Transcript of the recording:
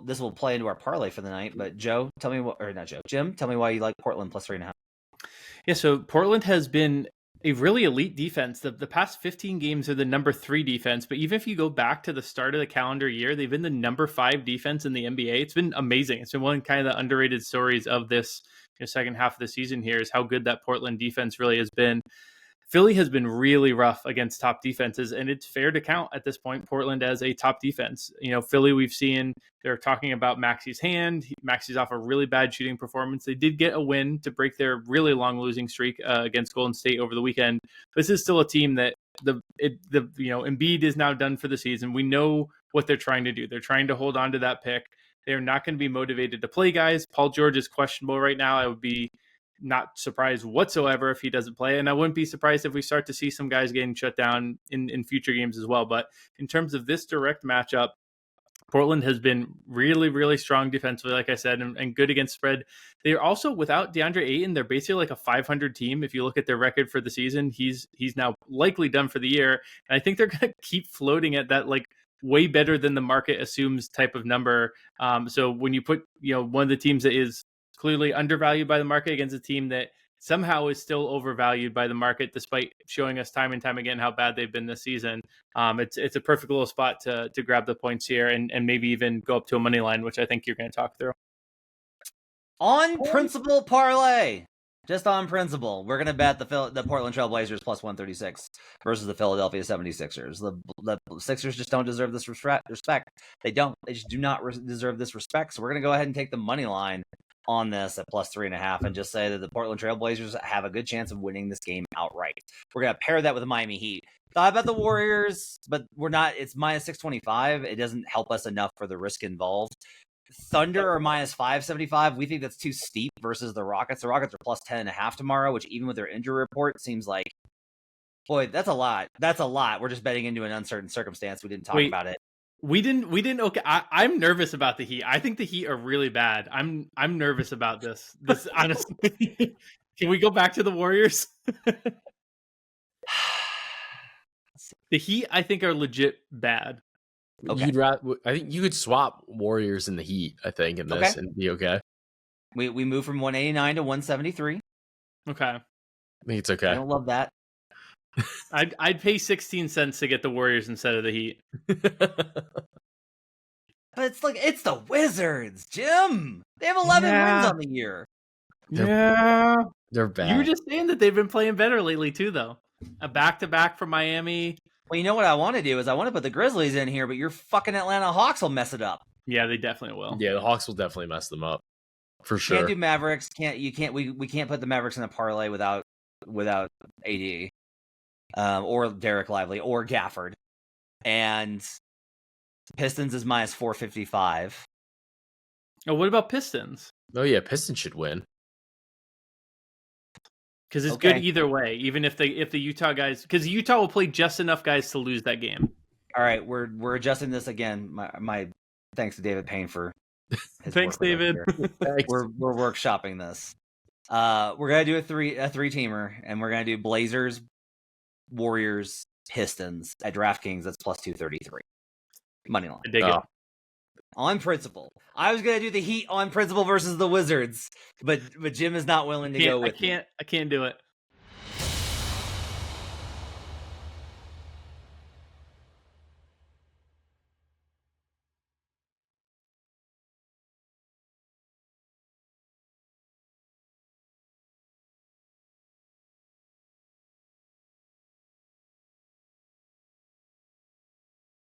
this will play into our parlay for the night. But Joe, tell me what, or not Joe, Jim, tell me why you like Portland plus 3.5. Yeah, so Portland has been a really elite defense. The past 15 games are the number 3 defense, but even if you go back to the start of the calendar year, they've been the number 5 defense in the NBA. It's been amazing. It's been one kind of the underrated stories of this second half of the season here is how good that Portland defense really has been. Philly has been really rough against top defenses, and it's fair to count at this point Portland as a top defense. Philly, we've seen they're talking about Maxi's hand. Maxi's off a really bad shooting performance. They did get a win to break their really long losing streak against Golden State over the weekend. This is still a team that Embiid is now done for the season. We know what they're trying to do. They're trying to hold on to that pick. They're not going to be motivated to play guys. Paul George is questionable right now. I would be not surprised whatsoever if he doesn't play. And I wouldn't be surprised if we start to see some guys getting shut down in future games as well. But in terms of this direct matchup, Portland has been really, really strong defensively, like I said, and good against spread. They're also, without DeAndre Ayton, they're basically like a 500 team. If you look at their record for the season, he's now likely done for the year. And I think they're going to keep floating at that like way better than the market assumes type of number. So when you put, one of the teams that is clearly undervalued by the market against a team that somehow is still overvalued by the market, despite showing us time and time again how bad they've been this season. It's a perfect little spot to grab the points here and maybe even go up to a money line, which I think you're going to talk through. On principle parlay. Just on principle. We're going to bet the Portland Trail Blazers plus 136 versus the Philadelphia 76ers. The Sixers just don't deserve this respect. They don't. They just do not deserve this respect. So we're going to go ahead and take the money line on this at plus 3.5 and just say that the Portland Trail Blazers have a good chance of winning this game outright. We're going to pair that with the Miami Heat. Thought about the Warriors, but we're not. It's minus 625. It doesn't help us enough for the risk involved. Thunder are minus 575. We think that's too steep versus the Rockets. The Rockets are plus 10.5 tomorrow, which even with their injury report seems like, boy, that's a lot. That's a lot. We're just betting into an uncertain circumstance. We didn't talk about it. We didn't. Okay, I'm nervous about the Heat. I think the Heat are really bad. I'm nervous about this. This honestly. Can we go back to the Warriors? The Heat, I think, are legit bad. Okay. I think you could swap Warriors and the Heat, I think, in this and be okay. We move from 189 to 173. Okay. I think it's okay. I don't love that. I'd pay 16 cents to get the Warriors instead of the Heat. But it's the Wizards, Jim. They have 11 wins on the year. They're bad. You were just saying that they've been playing better lately too, though. A back-to-back from Miami. Well, you know what I want to do is I want to put the Grizzlies in here, but your fucking Atlanta Hawks will mess it up. Yeah, they definitely will. Yeah, the Hawks will definitely mess them up for sure. Can't do Mavericks. We can't put the Mavericks in a parlay without AD or Derek Lively or Gafford. And Pistons is minus 455. Oh, what about Pistons? Oh yeah, Pistons should win. Because it's good either way, even if the Utah guys, because Utah will play just enough guys to lose that game. All right, we're adjusting this again. My thanks to David Payne for his thanks, David. We're workshopping this. We're gonna do a three teamer, and we're gonna do Blazers, Warriors, Pistons at DraftKings. That's plus 233 money line. I dig it. On principle. I was gonna do the Heat on principle versus the Wizards, but Jim is not willing to go with I can't do it.